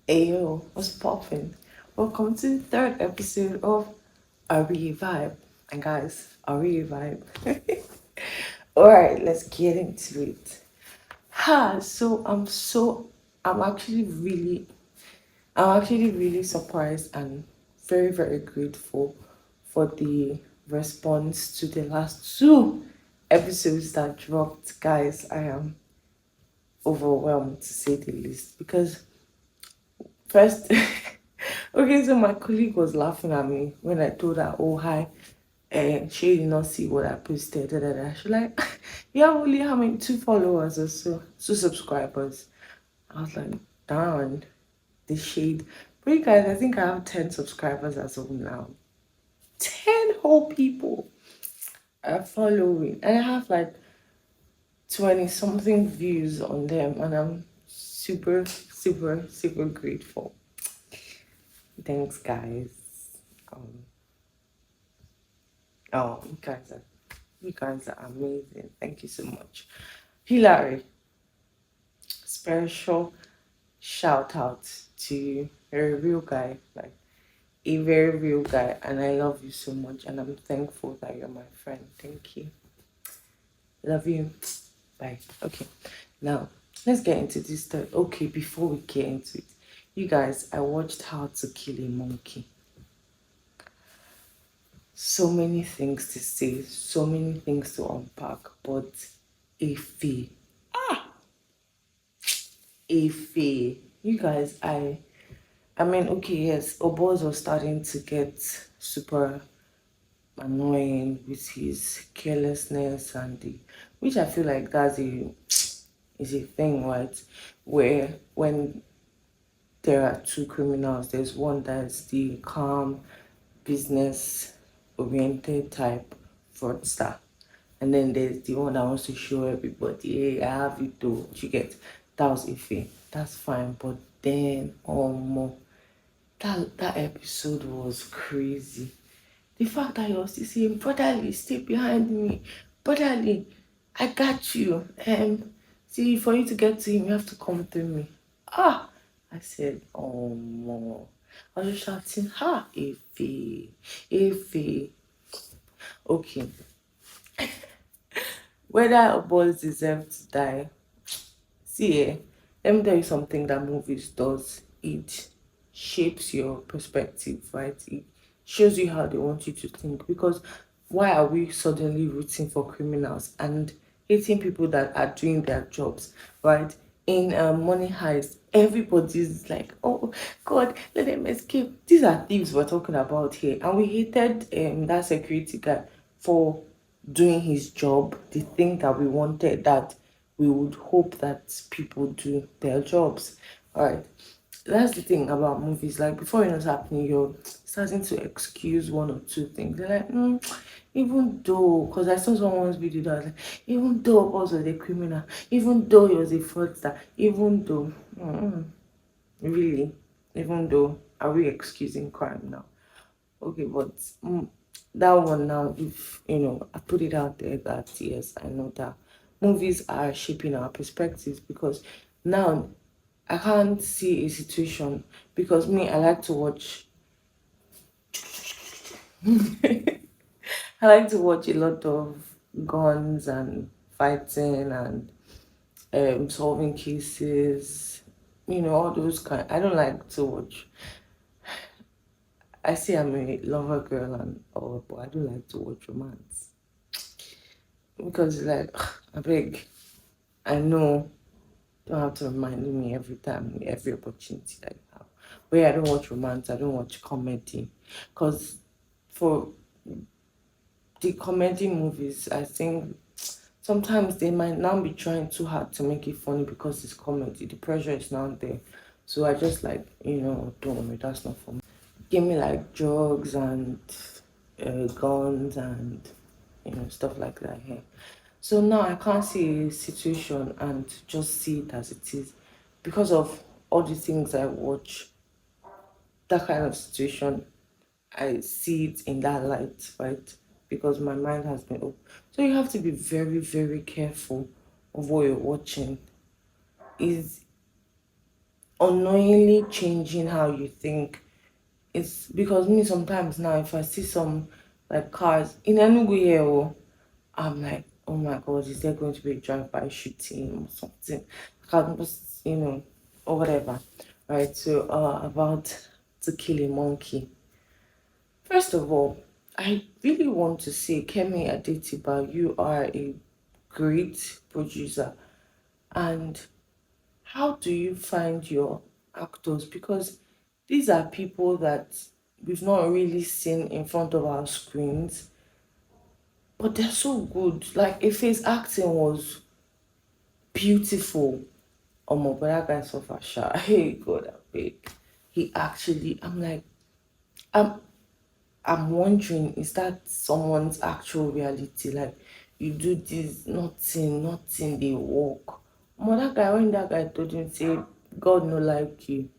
Ayo, what's poppin'? Welcome to the third episode of Are We a Vibe? And guys, are we a vibe? Alright, let's get into it. So I'm actually really surprised and very, very grateful for the response to the last two episodes that dropped. Guys, I am overwhelmed to say the least because first, okay, so my colleague was laughing at me when I told her, "Oh hi, and she did not see what I posted." Da, da, da. She like, "You have only how many 2 followers or so, 2 subscribers." I was like, "Darn, the shade." But you guys, I think I have 10 subscribers as of now. 10 whole people are following, and I have like 20 something views on them, and I'm super, super, super grateful. Thanks, guys. Um, oh, you guys are amazing. Thank you so much. Hilary, special shout out to you. You're a real guy, like a very real guy, and I love you so much. And I'm thankful that you're my friend. Thank you. Love you. Bye. Okay, now let's get into this story. Okay, before we get into it, you guys, I watched How to Kill a Monkey. So many things to say, so many things to unpack, but Ife, Ife, you guys, I mean, okay, yes, Obos was starting to get super annoying with his carelessness and the, which I feel like that's a is a thing, right? Where when there are two criminals, there's one that's the calm, business oriented type fraudster. And then there's the one that wants to show everybody, hey, I have it too. What you get? That was Ife. That's fine. But then that episode was crazy. The fact that he was still saying, brotherly, stay behind me. Brotherly, I got you. See, for you to get to him, you have to come through me. Ah, I said, oh, more. I was just shouting, ha, Ife, Ife. Okay, whether boys deserve to die. See, let me tell you something that movies does. It shapes your perspective, right? It shows you how they want you to think. Because why are we suddenly rooting for criminals and hating people that are doing their jobs, right? In Money Heist, everybody's like, "Oh God, let them escape." These are thieves we're talking about here, and we hated that security guy for doing his job. The thing that we wanted, that we would hope that people do their jobs. All right, that's the thing about movies. Like before you know what's happening, you're starting to excuse one or two things. They're like, even though, because I saw someone's video that was like, even though Boss was a criminal, even though he was a fraudster, even though, really, even though, are we excusing crime now? Okay, but that one now, if I put it out there that yes, I know that movies are shaping our perspectives, because now I can't see a situation, because me, I like to watch I like to watch a lot of guns and fighting and solving cases, all those kind. I don't like to watch. I say I'm a lover girl and all, but I don't like to watch romance, because it's like I beg. I know, don't have to remind me every time, every opportunity that you have. But yeah, I don't watch romance. I don't watch comedy, because for the comedy movies, I think sometimes they might not be trying too hard to make it funny because it's comedy. The pressure is not there. So I just like, don't worry, that's not for me. Give me like drugs and guns and stuff like that here. So now I can't see a situation and just see it as it is, because of all the things I watch. That kind of situation, I see it in that light, right? Because my mind has been open. So you have to be very, very careful of what you're watching. Is unknowingly changing how you think. It's because me sometimes now if I see some like cars in Enugu here, oh, I'm like, oh my god, is there going to be a drive-by shooting or something? I can just, or whatever. Right. So about To Kill a Monkey. First of all, I really want to say, Kemi Adetiba, you are a great producer. And how do you find your actors? Because these are people that we've not really seen in front of our screens, but they're so good. Like if his acting was beautiful, oh my but that guy suffer sha. Hey God, I beg. He actually, I'm I'm wondering, is that someone's actual reality? Like, you do this, nothing, they walk. That guy, when that guy told him, say, God no like you.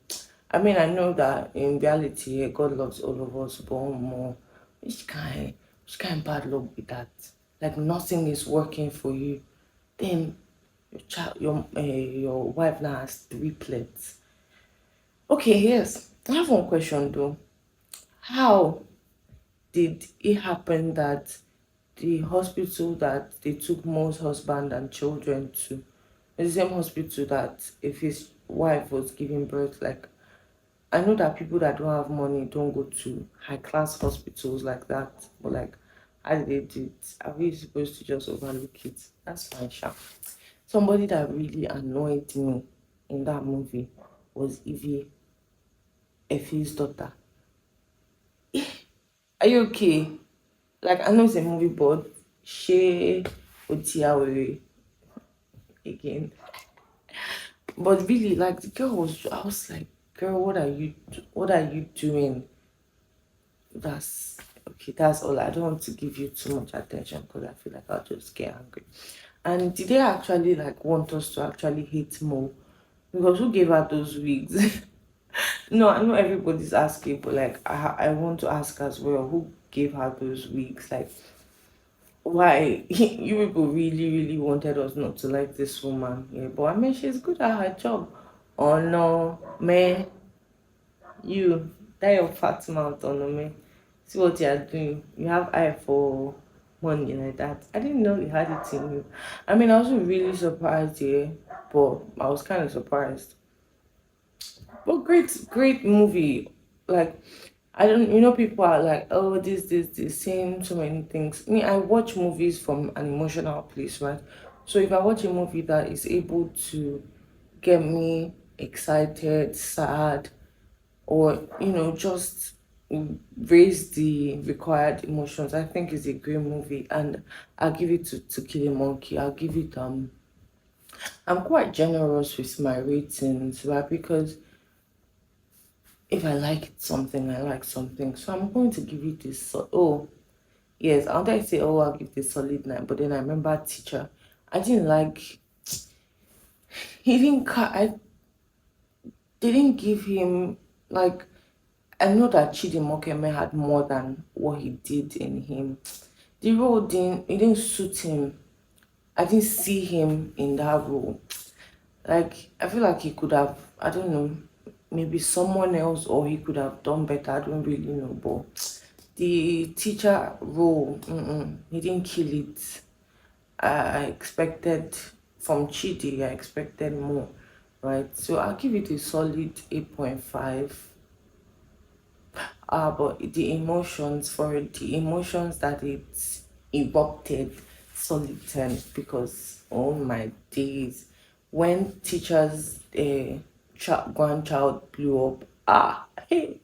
I mean, I know that in reality, God loves all of us, but more, which kind bad luck with that? Like, nothing is working for you. Then your wife now has triplets. Okay, yes. I have one question though. How did it happen that the hospital that they took Mo's husband and children to is the same hospital that if his wife was giving birth? Like, I know that people that don't have money don't go to high class hospitals like that, but like, how did they do it? Are we supposed to just overlook it? That's fine, sure. Somebody that really annoyed me in that movie was Evie, Effie's daughter. Are you okay? Like, I know it's a movie, but she Otiawere again. But really, like the girl was, I was like, girl, what are you doing? That's okay. That's all. I don't want to give you too much attention because I feel like I'll just get angry. And did they actually like want us to actually hate more? Because who gave her those wigs? No, I know everybody's asking, but like I want to ask as well, who gave her those wigs? Like, why you people really wanted us not to like this woman? Yeah, but I mean, she's good at her job. Oh no, man, you that your fat mouth on no man. See what you are doing. You have eye for money like that. I didn't know you had it in you. I mean, I wasn't really surprised, yeah, but I was kind of surprised. But great movie. Like, I don't, people are like, oh, this, saying so many things. Me, I watch movies from an emotional place, right? So if I watch a movie that is able to get me excited, sad, or, just raise the required emotions, I think it's a great movie. And I'll give it To Kill a Monkey. I'll give it, I'm quite generous with my ratings, right? Because if I like something, I like something. So I'm going to give it this. Oh, yes. I wanted to say, oh, I'll give this solid 9. But then I remember teacher. I didn't like, he didn't, they didn't give him, like, I know that Chidi Mokeme had more than what he did in him. The role it didn't suit him. I didn't see him in that role. Like, I feel like he could have, I don't know, maybe someone else, or he could have done better. I don't really know. But the teacher role, he didn't kill it. I expected from Chidi, I expected more, right? So I'll give it a solid 8.5. But the emotions that it erupted, solid 10, because oh my days, when teachers' grandchild blew up, hey,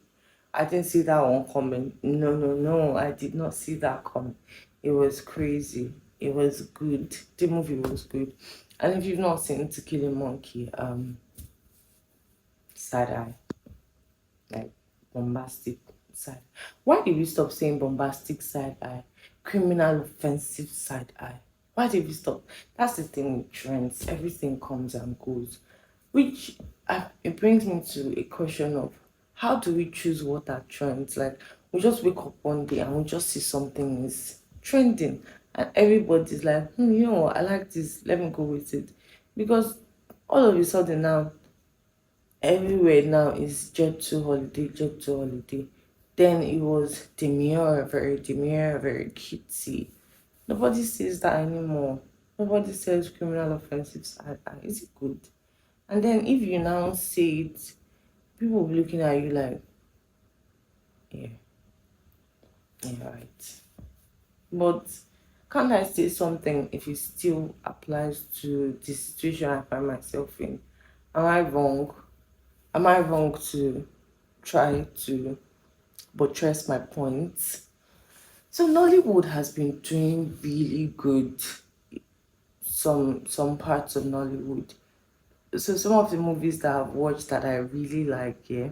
I didn't see that one coming. No, I did not see that coming. It was crazy. It was good. The movie was good. And if you've not seen To Kill a Monkey, side eye, like bombastic side. Why did we stop saying bombastic side eye? Criminal offensive side eye. Why did we stop? That's the thing with trends. Everything comes and goes. Which it brings me to a question of, how do we choose what are trends? Like, we just wake up one day and we just see something is trending, and everybody's like, I like this, let me go with it. Because all of a sudden now, everywhere now is jet to holiday, jet to holiday. Then it was demure, very cutesy. Nobody says that anymore. Nobody says criminal offensives. Is it good? And then if you now say it, people will be looking at you like, yeah, yeah, right. But can't I say something if it still applies to the situation I find myself in? Am I wrong? Am I wrong to try to buttress my points? So Nollywood has been doing really good. Some parts of Nollywood. So some of the movies that I've watched that I really like, yeah,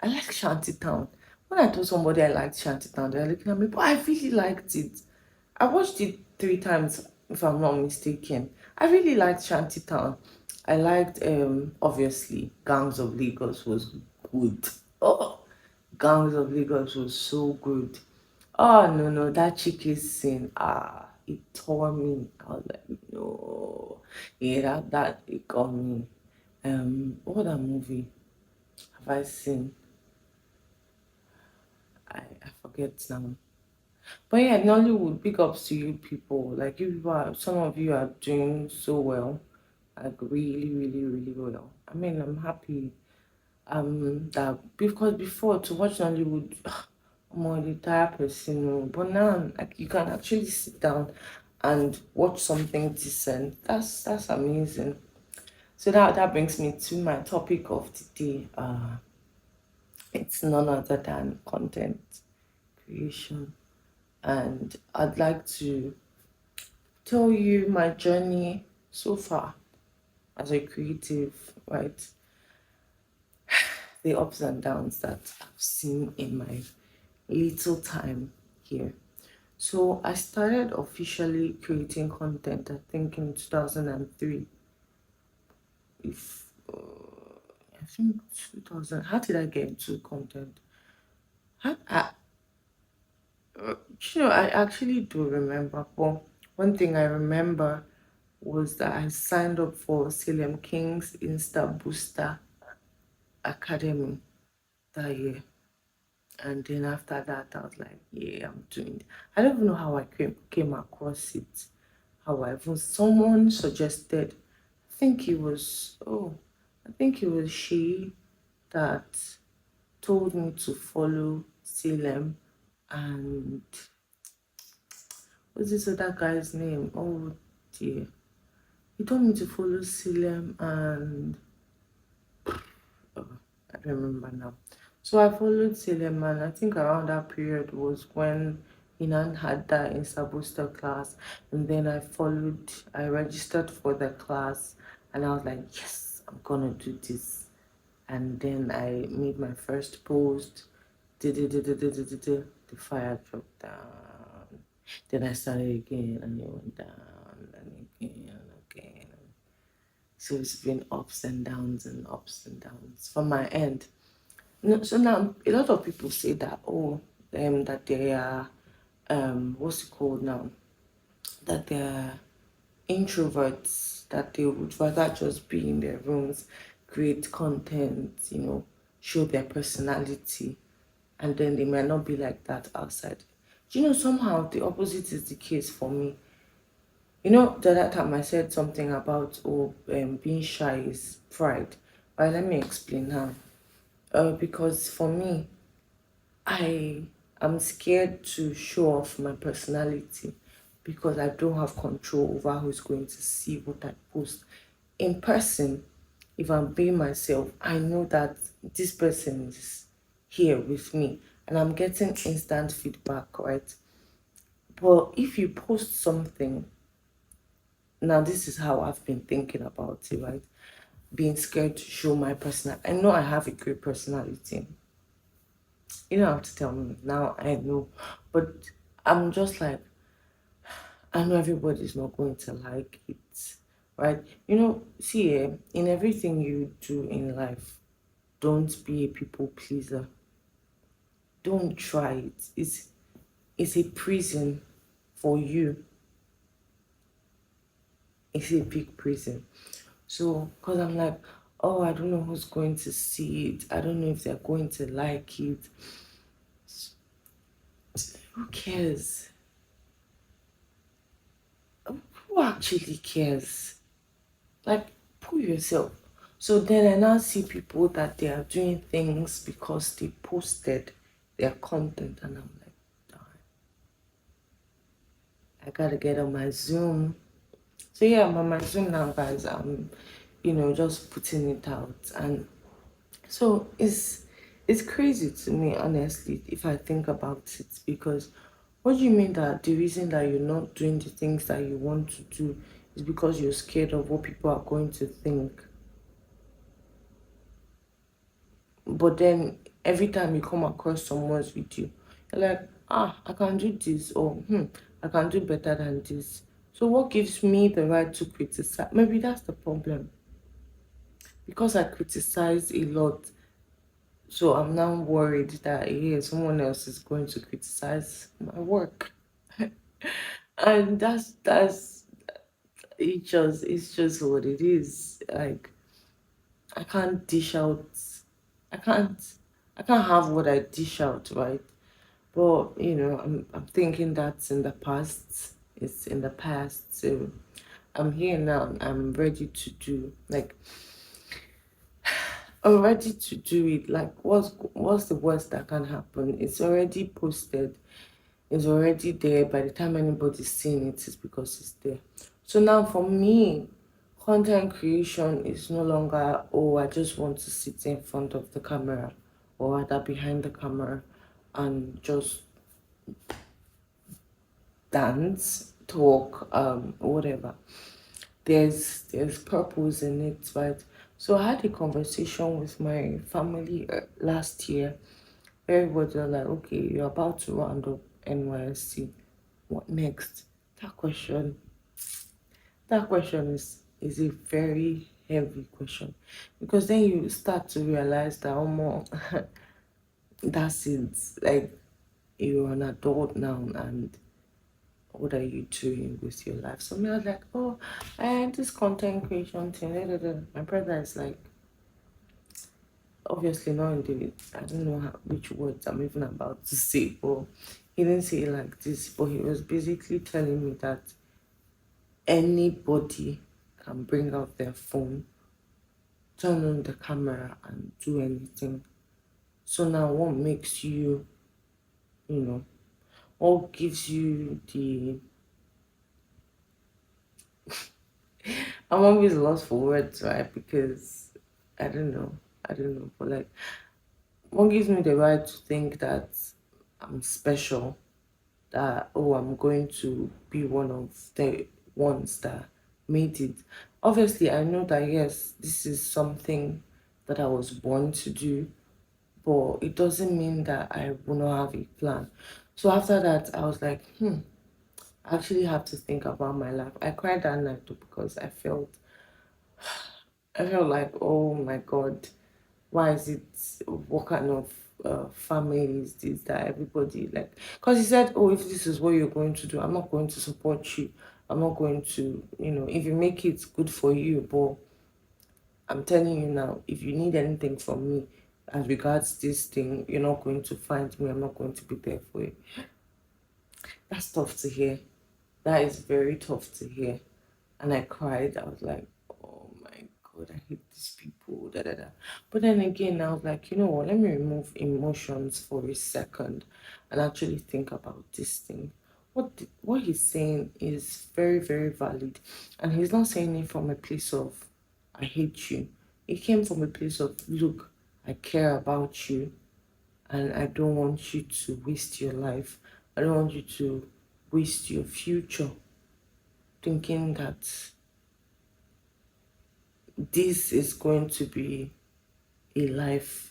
I like Shantytown. When I told somebody I liked Shantytown, they're looking at me, but I really liked it. I watched it 3 times, if I'm not mistaken. I really liked Shantytown. I liked, obviously, Gangs of Lagos was good. Oh, Gangs of Lagos was so good. Oh no, no, that chicken scene, it tore me. I was like, no, yeah, that it got me. What other movie have I seen? I forget now. But yeah, Nollywood, big ups to you people. Like you people are, some of you are doing so well. Like really, really, really well. I mean, I'm happy that because before to watch Nollywood I'm a tired person, oh, but now like you can actually sit down and watch something decent. That's amazing. So that brings me to my topic of the day. It's none other than content creation, and I'd like to tell you my journey so far as a creative, right? The ups and downs that I've seen in my little time here. So I started officially creating content, I think in 2003. If I think 2000. How did I get into content? How, I, I actually do remember. But one thing I remember was that I signed up for Salem King's Insta Booster Academy that year. And then after that, I was like, yeah, I'm doing it. I don't even know how I came across it. However, someone suggested, I think it was she that told me to follow Salem and what's this other guy's name? Oh dear. He told me to follow Salem and oh, I don't remember now. So I followed Salem, and I think around that period was when Inan had that Insta Booster class, and then I registered for the class, and I was like, yes, I'm gonna do this. And then I made my first post. The fire dropped down. Then I started again, and it went down, and again, and again. So it's been ups and downs and ups and downs from my end. No, so now a lot of people say that that they are what's it called now? That they're introverts, that they would rather just be in their rooms, create content, show their personality, and then they might not be like that outside. Somehow the opposite is the case for me. The other time I said something about being shy is pride. But let me explain now. Because for me, I am scared to show off my personality because I don't have control over who's going to see what I post. In person, if I'm being myself, I know that this person is here with me and I'm getting instant feedback, right? But if you post something, now this is how I've been thinking about it, right? Being scared to show my personality. I know I have a great personality. You don't have to tell me now. I know, but I'm just like I know everybody's not going to like it, right? See, in everything you do in life, don't be a people pleaser. Don't try it. It's a prison for you. It's a big prison. So, cause I'm like, oh, I don't know who's going to see it. I don't know if they're going to like it. Who cares? Who actually cares? Like, pull yourself. So then I now see people that they are doing things because they posted their content, and I'm like, darn, I gotta get on my Zoom. So yeah, I'm on my Zoom now, guys. I'm, just putting it out, and so it's crazy to me, honestly, if I think about it, because what do you mean that the reason that you're not doing the things that you want to do is because you're scared of what people are going to think? But then every time you come across someone's video, you're like, I can do this, or I can do better than this. So what gives me the right to criticize? Maybe that's the problem. Because I criticize a lot, so I'm now worried that someone else is going to criticize my work. And that's it's just what it is. Like, I can't dish out I can't I can't have what I dish out, right? But I'm thinking that's in the past. It's in the past. So I'm here now. I'm ready to do, like, I'm ready to do it. Like, what's the worst that can happen? It's already posted. It's already there. By the time anybody's seeing it, it's because it's there. So now for me, content creation is no longer, oh, I just want to sit in front of the camera or rather behind the camera and just dance, talk, whatever. There's purpose in it, right? So I had a conversation with my family last year. Everybody was like, okay, you're about to round up NYSC. What next? That question, that question is a very heavy question, because then you start to realize that, oh, more, that's it. Like, you're an adult now, and what are you doing with your life? So me, I was like, oh, and this content creation thing. Da, da, da. My brother is like, obviously not in the, I don't know which words I'm even about to say, but he didn't say it like this, but he was basically telling me that anybody can bring out their phone, turn on the camera, and do anything. So now, what makes you, you know, what gives you the, I'm always lost for words, right? Because I don't know. I don't know. But like, what gives me the right to think that I'm special? That, oh, I'm going to be one of the ones that made it. Obviously, I know that yes, this is something that I was born to do, but it doesn't mean that I will not have a plan. So after that, I was like, I actually have to think about my life. I cried that night too, because I felt like, oh my God, why is it, what kind of family is this that everybody, like, because he said, oh, if this is what you're going to do, I'm not going to support you. I'm not going to, if you make it, good for you. But I'm telling you now, if you need anything from me as regards this thing, you're not going to find me. I'm not going to be there for you. That's tough to hear. That is very tough to hear. And I cried. I was like, oh my God, I hate these people. Da, da, da. But then again, I was like, you know what? Let me remove emotions for a second and actually think about this thing. What he's saying is very, very valid. And he's not saying it from a place of, I hate you. It came from a place of, look, I care about you, and I don't want you to waste your life. I don't want you to waste your future thinking that this is going to be a life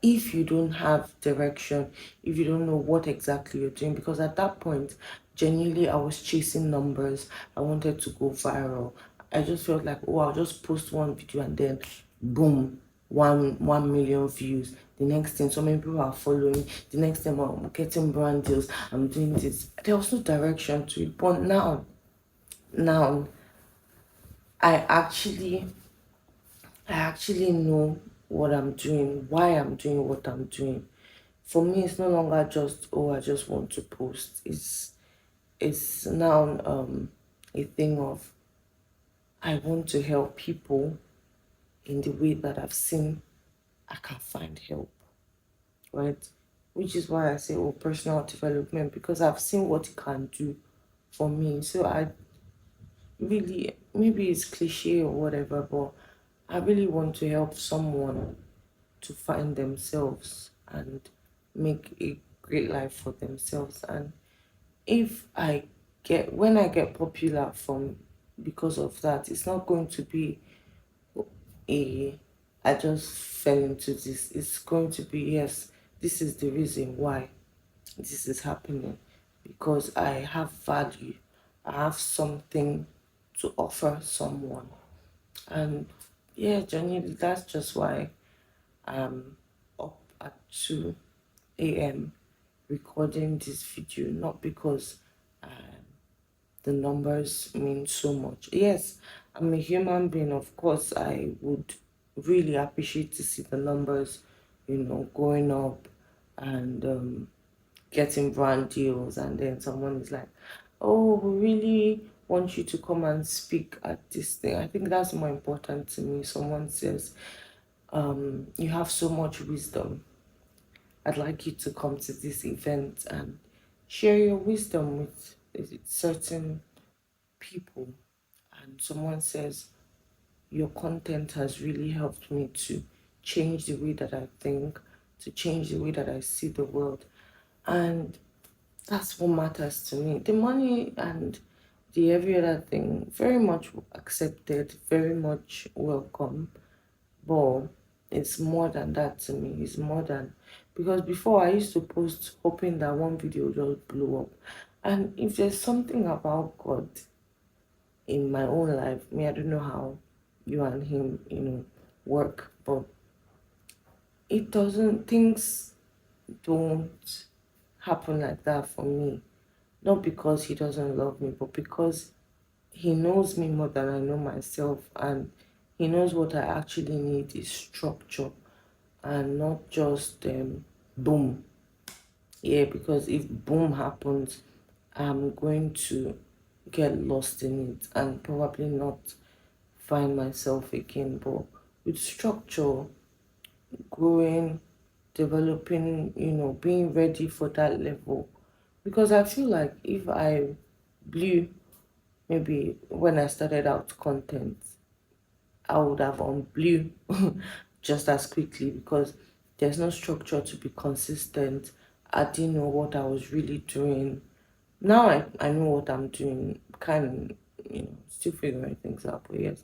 if you don't have direction, if you don't know what exactly you're doing. Because at that point, genuinely, I was chasing numbers. I wanted to go viral. I just felt like, oh, I'll just post one video and then boom, 1 million views. The next thing, so many people are following. The next thing, I'm getting brand deals. I'm doing this. There was no direction to it. But now I actually I actually know what I'm doing, why I'm doing what I'm doing. For me, it's no longer just, oh, I just want to post. It's now a thing of, I want to help people in the way that I've seen I can find help, right? Which is why I say, oh, personal development, because I've seen what it can do for me. So I really, maybe it's cliche or whatever, but I really want to help someone to find themselves and make a great life for themselves. And if I when I get popular from because of that, it's not going to be a I just fell into this. It's going to be, yes, this is the reason why this is happening, because I have value. I have something to offer someone. And yeah, genuinely, that's just why I'm up at 2 a.m. recording this video, not because the numbers mean so much. Yes, I'm a human being. Of course, I would really appreciate to see the numbers, going up and getting brand deals. And then someone is like, oh, we really want you to come and speak at this thing. I think that's more important to me. Someone says, you have so much wisdom. I'd like you to come to this event and share your wisdom with certain people. And someone says, your content has really helped me to change the way that I think, to change the way that I see the world. And that's what matters to me. The money and the every other thing, very much accepted, very much welcome. But it's more than that to me. It's more than, because before I used to post hoping that one video just blow up. And if there's something about God in my own life, me, I don't know how you and him, work, but it doesn't, things don't happen like that for me. Not because he doesn't love me, but because he knows me more than I know myself, and he knows what I actually need is structure and not just boom. Yeah, because if boom happens, I'm going to get lost in it and probably not find myself again. But with structure, growing, developing, being ready for that level. Because I feel like if I blew, maybe when I started out content, I would have unblew just as quickly, because there's no structure to be consistent. I didn't know what I was really doing. Now I know what I'm doing, kind of, still figuring things out. But yes,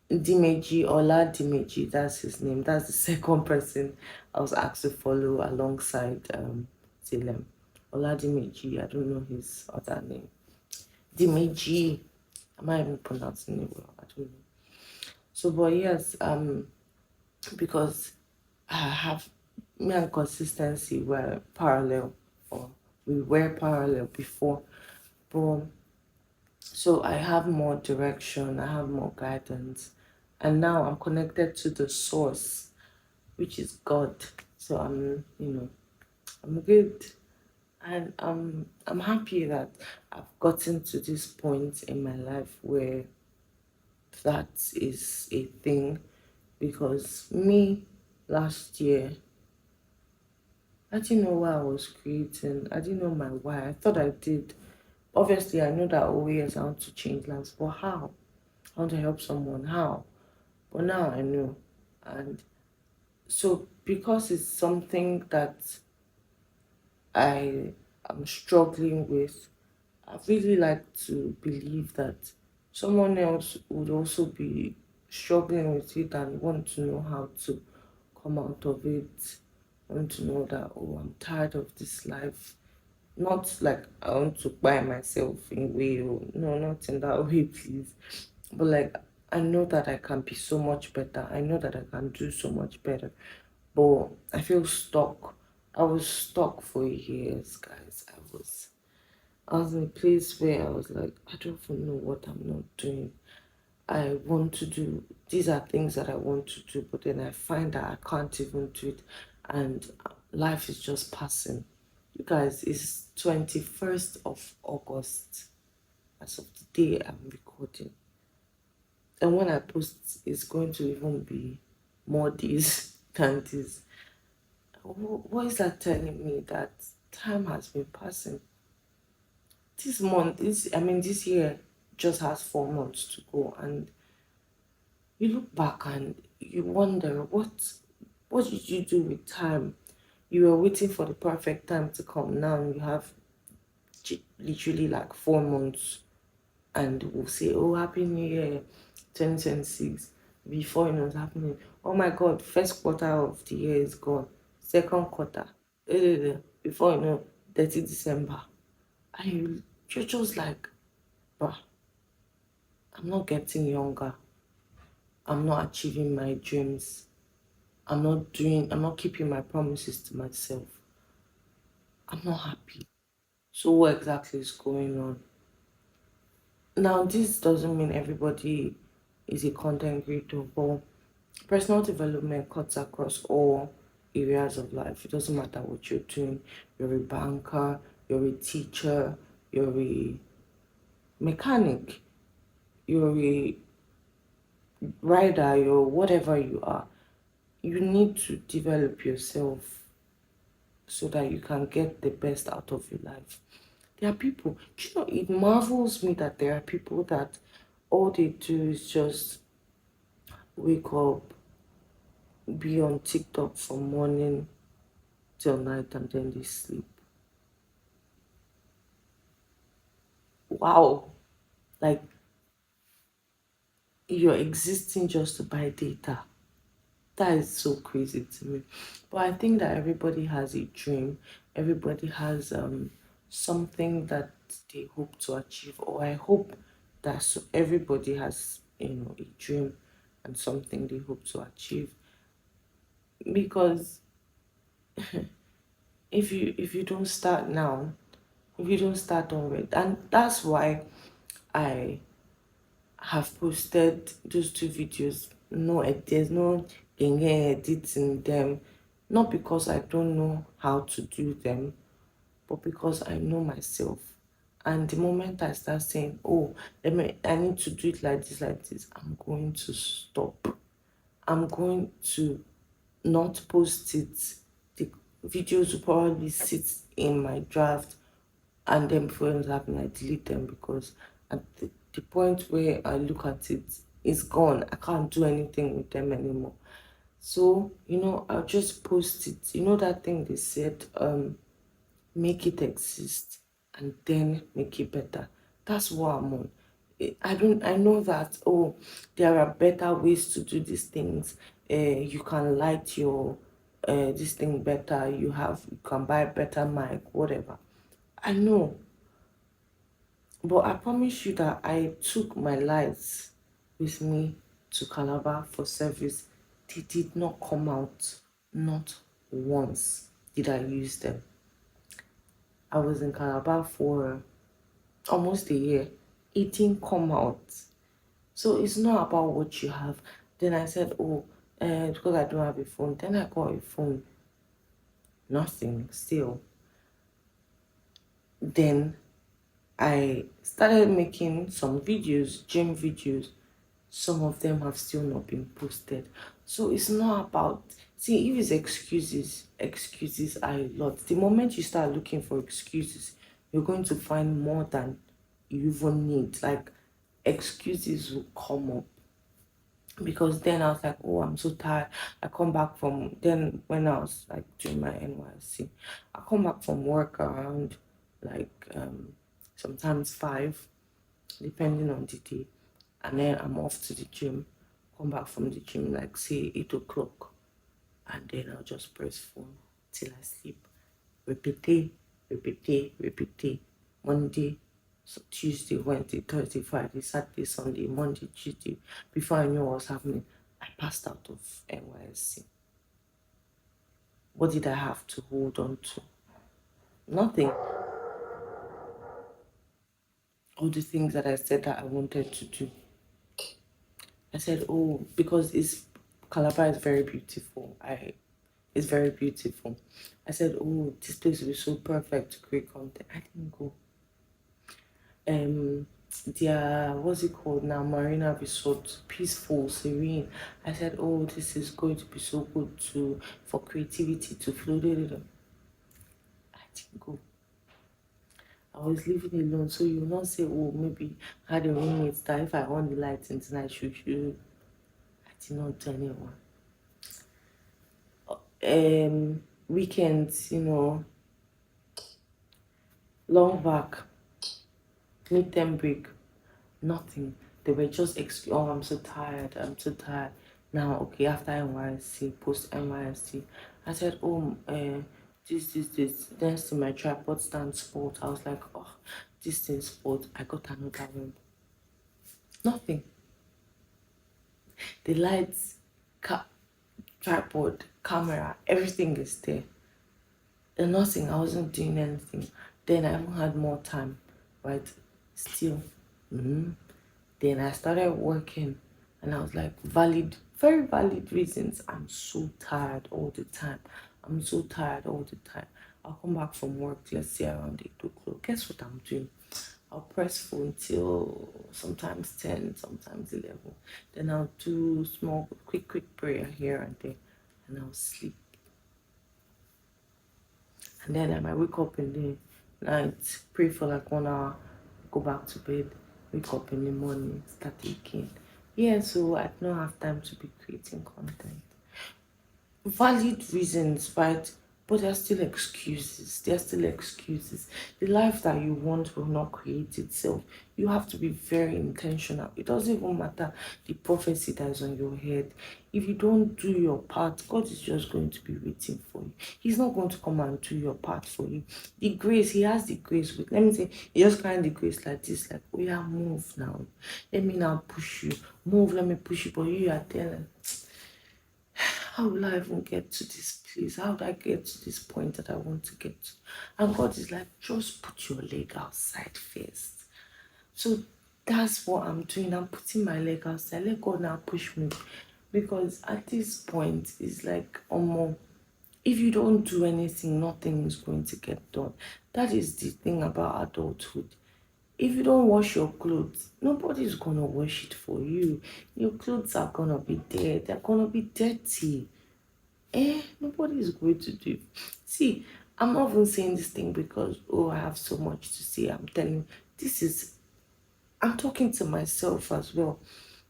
Dimeji, Ola Dimeji, that's his name. That's the second person I was asked to follow alongside Salem. Ola Dimeji, I don't know his other name. Dimeji, am I even pronouncing it well? I don't know. So, but yes, because I have, me and consistency were parallel, or we were parallel before, but so I have more direction, I have more guidance, and now I'm connected to the source, which is God. So I'm good, and I'm happy that I've gotten to this point in my life where that is a thing, because me last year, I didn't know why I was creating. I didn't know my why. I thought I did. Obviously, I know that, oh yes, I want to change lives, but how? I want to help someone. How? But now I know. And so, because it's something that I am struggling with, I really like to believe that someone else would also be struggling with it and want to know how to come out of it. Want to know that, oh, I'm tired of this life. Not like I want to buy myself in way, or no, not in that way, please. But like, I know that I can be so much better. I know that I can do so much better. But I feel stuck. I was stuck for years, guys. I was in a place where I was like, I don't even know what I'm not doing. I want to do, these are things that I want to do, but then I find that I can't even do it, and life is just passing. You guys, it's 21st of August as of the day I'm recording. And when I post, it's going to even be more days than this. What is that telling me? That time has been passing. This month, this year just has 4 months to go, and you look back and you wonder what did you do with time? You were waiting for the perfect time to come. Now you have literally like 4 months, and we'll say, "Oh, Happy New Year, 2026." Before you know what's happening, oh my God, first quarter of the year is gone. Second quarter, before you know, 30 December, and you're just like, bruh, I'm not getting younger. I'm not achieving my dreams. I'm not keeping my promises to myself. I'm not happy. So what exactly is going on? Now, this doesn't mean everybody is a content creator, but personal development cuts across all areas of life. It doesn't matter what you're doing. You're a banker, you're a teacher, you're a mechanic, you're a rider, you're whatever you are. You need to develop yourself so that you can get the best out of your life. There are people, it marvels me that there are people that all they do is just wake up, be on TikTok from morning till night, and then they sleep. Wow. Like, you're existing just to buy data. That is so crazy to me. But I think that everybody has a dream. Everybody has something that they hope to achieve. Or I hope that everybody has, a dream and something they hope to achieve. Because if you don't start now, if you don't start already, and that's why I have posted those two videos. No, there's no editing them. Not because I don't know how to do them, but because I know myself. And the moment I start saying, "Oh, I need to do it like this," I'm going to stop. I'm going to not post it. The videos will probably sit in my draft, and then before it happen, I delete them because at the point where I look at it, it's gone. I can't do anything with them anymore. So, I'll just post it. You know that thing they said, make it exist and then make it better. That's what I'm on. I know that, oh, there are better ways to do these things. You can light your this thing better. You can buy a better mic, whatever. I know, but I promise you that I took my lights with me to Calabar for service. They did not come out. Not once did I use them. I was in Calabar for almost a year. It didn't come out. So it's not about what you have. Then I said, oh, because I don't have a phone. Then I got a phone. Nothing still. Then I started making some videos, gym videos. Some of them have still not been posted. So it's not about, see, if it's excuses are a lot. The moment you start looking for excuses, you're going to find more than you even need. Like, excuses will come up. Because then I was like, oh, I'm so tired. I come back from, then when I was like doing my NYC, I come back from work around like sometimes 5, depending on the day. And then I'm off to the gym, come back from the gym like say 8 o'clock, and then I'll just press phone till I sleep. Repeat, repeat. Monday, so Tuesday, Wednesday, Thursday, Friday, Saturday, Sunday, Monday, Tuesday. Before I knew what was happening, I passed out of NYSC. What did I have to hold on to? Nothing. All the things that I said that I wanted to do. I said, oh, because it's Calabar is very beautiful. It's very beautiful. I said, oh, this place will be so perfect to create content. I didn't go. Um, their what's it called now? Marina Resort, peaceful, serene. I said, oh, this is going to be so good to for creativity to flow. I didn't go. I was living alone, so you will not say, oh, maybe I had a roommate that if I on the lights and tonight, should I did not tell anyone. Weekends, long back, midterm break, nothing. They were just oh, I'm so tired, I'm so tired. Now, okay, after NYSC, post NYSC, I said, oh, this. Then see my tripod stand sport. I was like, oh, this thing sport. I got another one. Nothing. The lights, tripod, camera, everything is there. And nothing, I wasn't doing anything. Then I even had more time, right? Still. Then I started working and I was like, very valid reasons. I'm so tired all the time. I'm so tired all the time. I'll come back from work, let's say around 8 o'clock. Guess what I'm doing? I'll press phone till sometimes 10, sometimes 11. Then I'll do small, quick prayer here and there, and I'll sleep. And then I might wake up in the night, pray for like 1 hour, go back to bed, wake up in the morning, start again. Yeah, so I don't have time to be creating content. Valid reasons, right? But there are still excuses. There are still excuses. The life that you want will not create itself. You have to be very intentional. It doesn't even matter the prophecy that is on your head. If you don't do your part, God is just going to be waiting for you. He's not going to come and do your part for you. The grace, He has the grace with, let me say, He just kind of the grace like this, like, oh yeah, move now. Let me now push you. Move, let me push you. But you are telling, how will I even get to this place? How would I get to this point that I want to get to? And God is like, just put your leg outside first. So that's what I'm doing. I'm putting my leg outside. Let God now push me. Because at this point, it's like, if you don't do anything, nothing is going to get done. That is the thing about adulthood. If you don't wash your clothes, nobody's gonna wash it for you. Your clothes are gonna be there, they're gonna be dirty. Nobody is going to do it. See, I'm not even saying this thing because, oh, I have so much to say. I'm telling you, I'm talking to myself as well,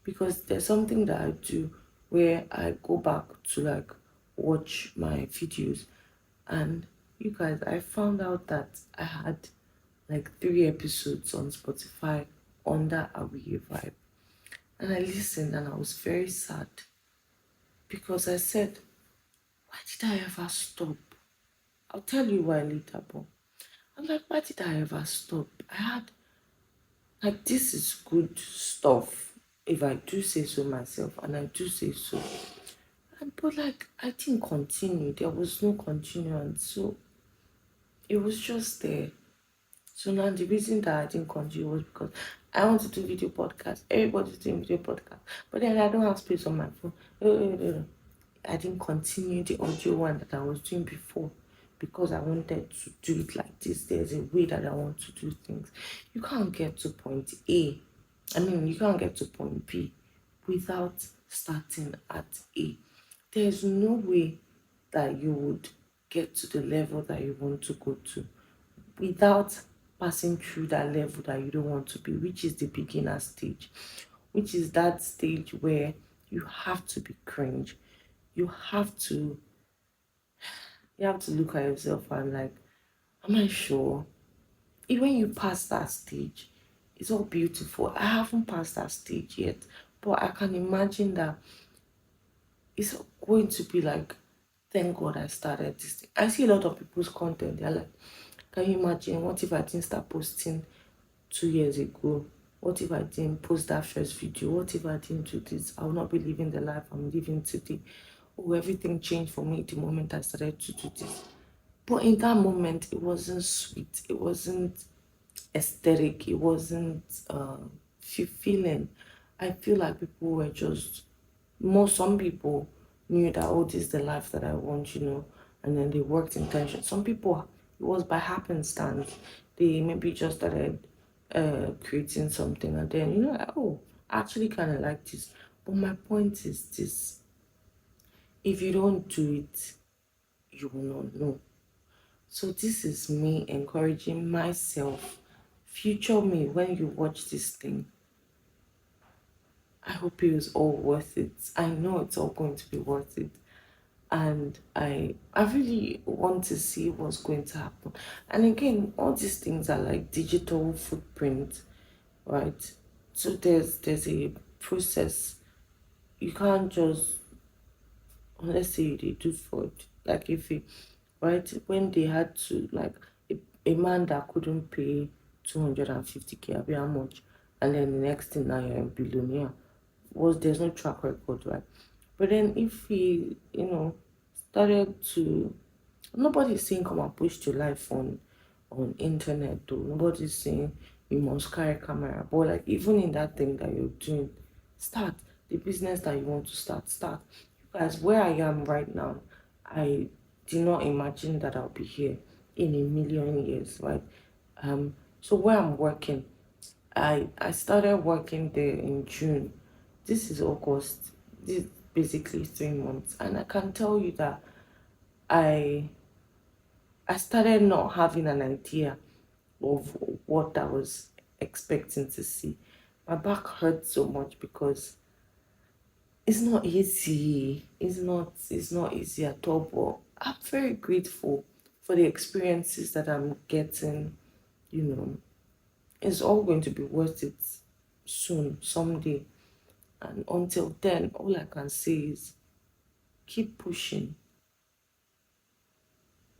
because there's something that I do where I go back to like watch my videos, and you guys, I found out that I had like 3 episodes on Spotify under a vibe, and I listened and I was very sad because I said, why did I ever stop? I'll tell you why later, but I'm like, why did I ever stop? I had, like, this is good stuff, if I do say so myself, and I do say so. But, like, I didn't continue. There was no continuance. So, it was just there. So, now the reason that I didn't continue was because I want to do video podcast. Everybody's doing video podcast. But then I don't have space on my phone. I didn't continue the audio one that I was doing before because I wanted to do it like this. There's a way that I want to do things. You can't get to point A. You can't get to point B without starting at A. There's no way that you would get to the level that you want to go to without passing through that level that you don't want to be, which is the beginner stage, which is that stage where you have to be cringe. You have to look at yourself and like, am I sure? Even when you pass that stage, it's all beautiful. I haven't passed that stage yet, but I can imagine that it's going to be like, thank God I started this thing. I see a lot of people's content. They're like, can you imagine, what if I didn't start posting 2 years ago? What if I didn't post that first video? What if I didn't do this? I will not be living the life I'm living today. Oh, everything changed for me the moment I started to do this. But in that moment, it wasn't sweet. It wasn't aesthetic. It wasn't fulfilling. I feel like people were just more, some people knew that, oh, this is the life that I want, and then they worked intention. Some people, it was by happenstance. They maybe just started creating something, and then, like, oh, I actually kind of like this. But my point is this: if you don't do it, you will not know. So this is me encouraging myself, future me, when you watch this thing, I hope it was all worth it. I know it's all going to be worth it. And I really want to see what's going to happen. And again, all these things are like digital footprint, right? So there's a process. You can't just, let's say they do fraud, like if it, right, when they had to, like, a man that couldn't pay 250K, I be how much, and then the next thing now you're a billionaire, was, there's no track record, right? But then if he, started to, nobody's saying come and post your life on internet though. Nobody's saying you must carry camera. But like, even in that thing that you're doing, start the business that you want to start. Start. You guys, where I am right now, I did not imagine that I'll be here in a million years, right? So where I'm working, I started working there in June. This is August. This is basically 3 months, and I can tell you that I I started not having an idea of what I was expecting to see. My back hurt so much because it's not easy. It's not easy at all. But I'm very grateful for the experiences that I'm getting. You know, it's all going to be worth it soon, someday. And until then, all I can say is keep pushing.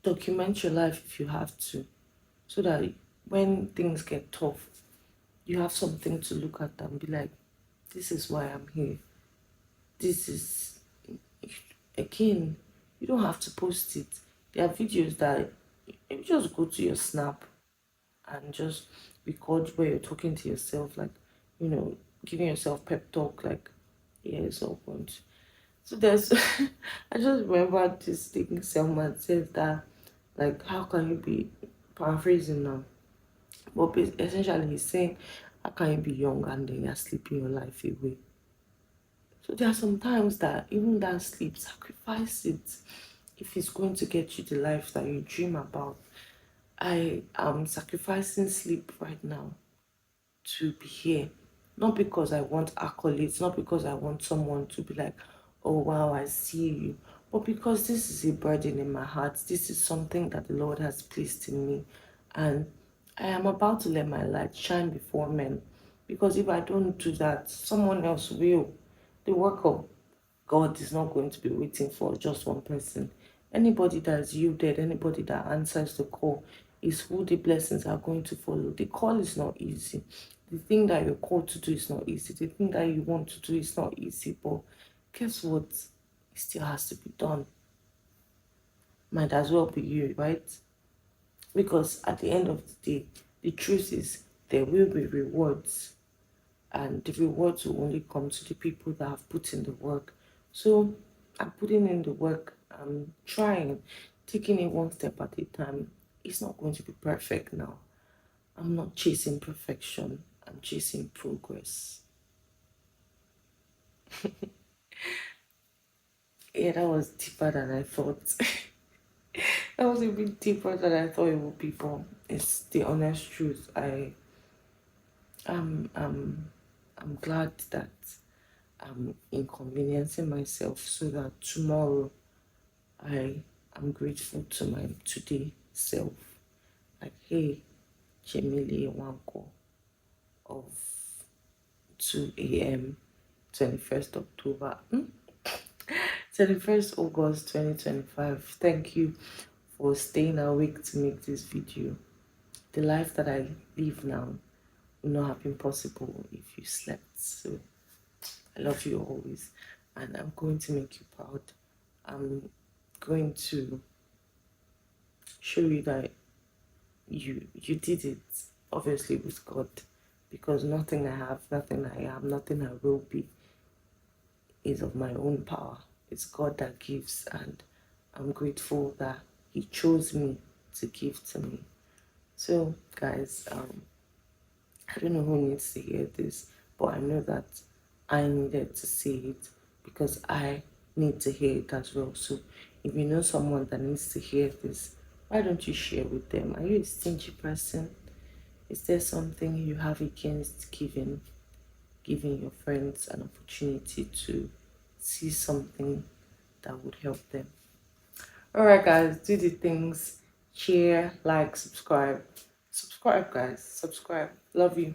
Document your life if you have to, so that when things get tough, you have something to look at and be like, this is why I'm here. This is, again, you don't have to post it. There are videos that you just go to your Snap and just record where you're talking to yourself, like, giving yourself pep talk, like, yeah, it's all good. So there's, I just remember this thing Selma says that, like, how can you be, paraphrasing now, but essentially he's saying, how can you be young and then you're sleeping your life away? So there are some times that even that sleep, sacrifice it if it's going to get you the life that you dream about. I am sacrificing sleep right now to be here. Not because I want accolades, not because I want someone to be like, oh wow, I see you, but because this is a burden in my heart. This is something that the Lord has placed in me. And I am about to let my light shine before men. Because if I don't do that, someone else will. The work of God is not going to be waiting for just one person. Anybody that is yielded, anybody that answers the call, is who the blessings are going to follow. The call is not easy. The thing that you're called to do is not easy. The thing that you want to do is not easy. But guess what? It still has to be done. Might as well be you, right? Because at the end of the day, the truth is there will be rewards, and the rewards will only come to the people that have put in the work. So I'm putting in the work. I'm trying, taking it one step at a time. It's not going to be perfect now. I'm not chasing perfection. I'm chasing progress. Yeah, that was deeper than I thought. That was a bit deeper than I thought it would be, but it's the honest truth. Um, um, I'm glad that I'm inconveniencing myself so that tomorrow I am grateful to my today self. Like, hey, Jemili Wanko of 2 a.m. 21st October, 21st August 2025. Thank you for staying awake to make this video. The life that I live now would not have been possible if you slept. So I love you always, and I'm going to make you proud. I'm going to show you that you did it, obviously with God, because nothing I have, nothing I am, nothing I will be is of my own power. It's God that gives, and I'm grateful that He chose me to give to me. So, guys, I don't know who needs to hear this, but I know that I needed to see it because I need to hear it as well. So, if you know someone that needs to hear this, why don't you share with them? Are you a stingy person? Is there something you have against giving your friends an opportunity to see something that would help them? All right, guys, do the things. Share, like, subscribe. Subscribe, guys. Subscribe. Love you.